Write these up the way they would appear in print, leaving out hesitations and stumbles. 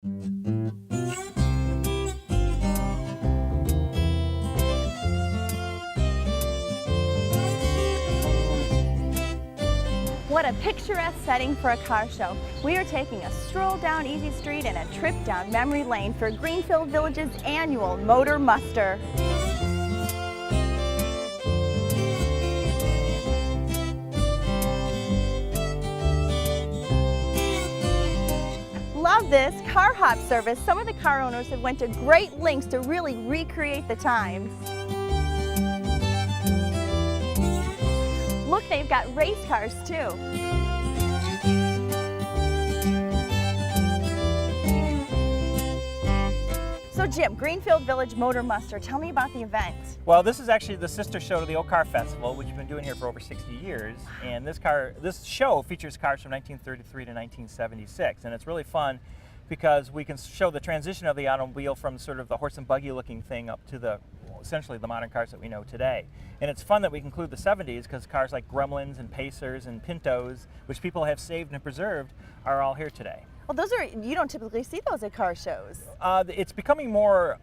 What a picturesque setting for a car show. We are taking a stroll down Easy Street and a trip down memory lane for Greenfield Village's annual Motor Muster. Love this car hop service. Some of the car owners have went to great lengths to really recreate the times. Look, they've got race cars too. So Jim, Greenfield Village Motor Muster, tell me about the event. Well, this is actually the sister show to the Old Car Festival, which we've been doing here for over 60 years. And this show features cars from 1933 to 1976, and it's really fun because we can show the transition of the automobile from sort of the horse and buggy looking thing up to essentially the modern cars that we know today. And it's fun that we include the 70s because cars like Gremlins and Pacers and Pintos, which people have saved and preserved, are all here today. Well, you don't typically see those at car shows. It's becoming more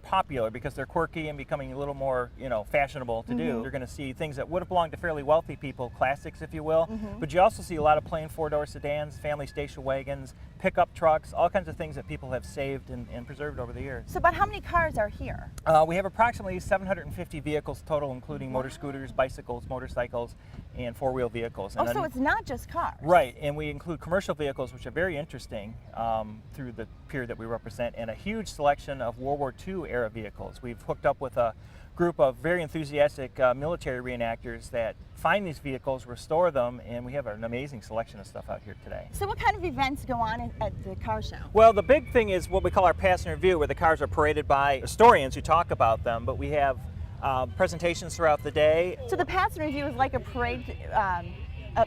popular because they're quirky and becoming a little more, fashionable to do. You're going to see things that would have belonged to fairly wealthy people, classics, if you will. But you also see a lot of plain four-door sedans, family station wagons, pickup trucks, all kinds of things that people have saved and preserved over the years. So about how many cars are here? We have approximately 750 vehicles total, including motor scooters, bicycles, motorcycles, and four-wheel vehicles. And so it's not just cars. Right, and we include commercial vehicles, which are very interesting through the period that we represent, and a huge selection of World War II era vehicles. We've hooked up with a group of very enthusiastic military reenactors that find these vehicles, restore them, and we have an amazing selection of stuff out here today. So what kind of events go on at the car show? Well, the big thing is what we call our pass and review, where the cars are paraded by historians who talk about them, but we have presentations throughout the day. So the pass and review is like a parade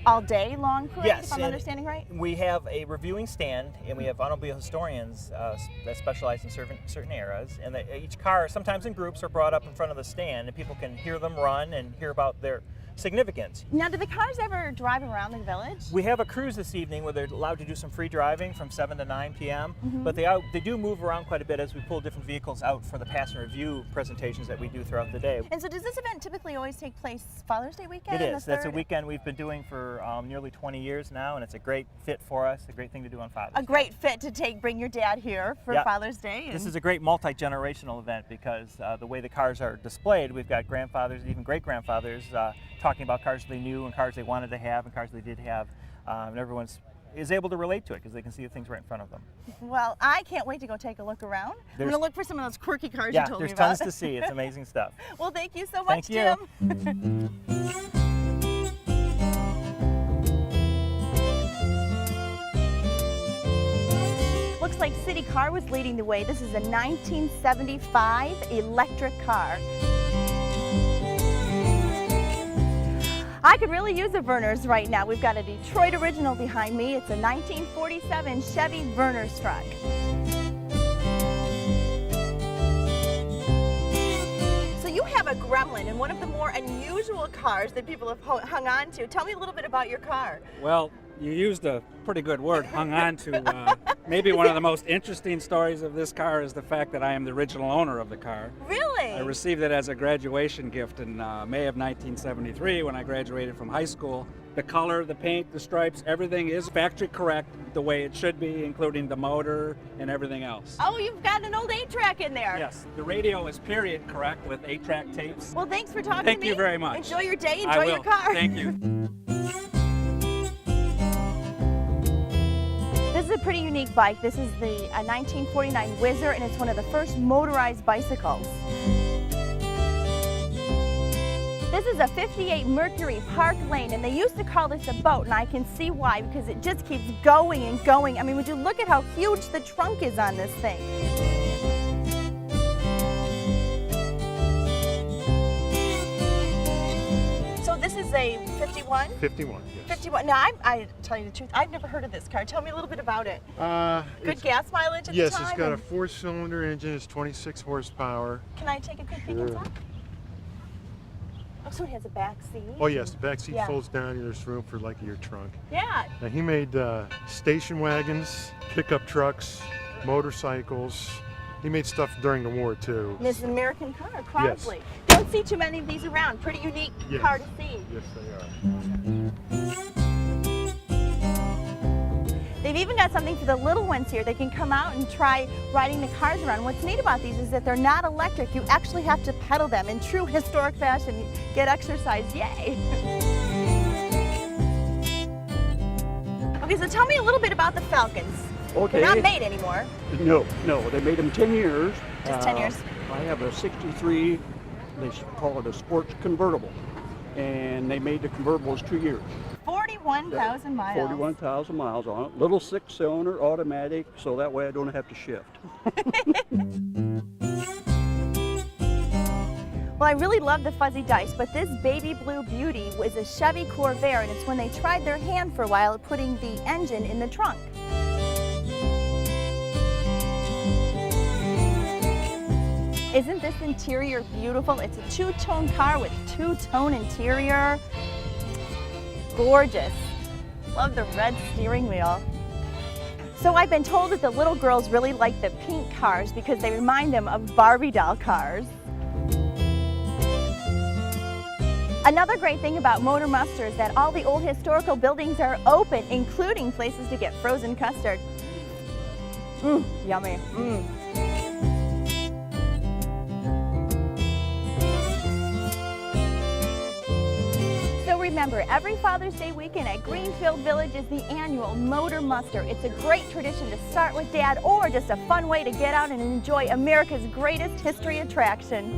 all day long parade, yes, if I'm understanding right? We have a reviewing stand, and we have automobile historians that specialize in certain eras, and each car, sometimes in groups, are brought up in front of the stand, and people can hear them run and hear about their significance. Now, do the cars ever drive around the village? We have a cruise this evening where they're allowed to do some free driving from 7 to 9 p.m., but they do move around quite a bit as we pull different vehicles out for the pass and review presentations that we do throughout the day. And so does this event typically always take place Father's Day weekend? It is. That's a weekend we've been doing for nearly 20 years now, and it's a great fit for us, a great thing to do on Father's Day. A great fit to bring your dad here for Father's Day. This is a great multi-generational event because the way the cars are displayed, we've got grandfathers and even great-grandfathers talking about cars they knew and cars they wanted to have and cars they did have, and everyone is able to relate to it because they can see the things right in front of them. Well, I can't wait to go take a look around. I'm going to look for some of those quirky cars you told me about. Yeah, there's tons to see. It's amazing stuff. Well, thank you so much, Jim. Looks like City Car was leading the way. This is a 1975 electric car. I could really use a Verner's right now. We've got a Detroit original behind me. It's a 1947 Chevy Verner's truck. So you have a Gremlin, and one of the more unusual cars that people have hung on to. Tell me a little bit about your car. Well, you used a pretty good word, hung on to. Maybe one of the most interesting stories of this car is the fact that I am the original owner of the car. Really? I received it as a graduation gift in May of 1973 when I graduated from high school. The color, the paint, the stripes, everything is factory correct the way it should be, including the motor and everything else. Oh, you've got an old 8-track in there. Yes, the radio is period correct with 8-track tapes. Well, thanks for talking to me. Thank you very much. Enjoy your day, enjoy your car. Thank you. This is a pretty unique bike. This is the 1949 Whizzer, and it's one of the first motorized bicycles. This is a 58 Mercury Park Lane, and they used to call this a boat, and I can see why, because it just keeps going and going. I mean, would you look at how huge the trunk is on this thing? So this is a 51? 51, yes. 51. Now, I tell you the truth, I've never heard of this car. Tell me a little bit about it. Good gas mileage at the time? Yes, it's got a 4-cylinder engine. It's 26 horsepower. Can I take a quick peek inside? Oh, so it has a back seat? Oh, yes, the back seat folds down and there's room for like your trunk. Yeah. Now, he made station wagons, pickup trucks, motorcycles. He made stuff during the war too. This is an American car, probably. Don't see too many of these around. Pretty unique Yes. car to see. Yes, they are. They've even got something for the little ones here. They can come out and try riding the cars around. What's neat about these is that they're not electric. You actually have to pedal them in true historic fashion. Get exercise, yay! Okay, so tell me a little bit about the Falcons. Okay. They're not made anymore. No, they made them 10 years. Just 10 years. I have a 63, they call it a sports convertible. And they made the convertibles 2 years. 41,000 miles. 41,000 miles on it. Little 6-cylinder automatic, so that way I don't have to shift. Well, I really love the fuzzy dice, but this baby blue beauty was a Chevy Corvair, and it's when they tried their hand for a while at putting the engine in the trunk. Isn't this interior beautiful? It's a two-tone car with two-tone interior. Gorgeous. Love the red steering wheel. So I've been told that the little girls really like the pink cars because they remind them of Barbie doll cars. Another great thing about Motor Muster is that all the old historical buildings are open, including places to get frozen custard. Yummy. So remember, every Father's Day weekend at Greenfield Village is the annual Motor Muster. It's a great tradition to start with Dad, or just a fun way to get out and enjoy America's greatest history attraction.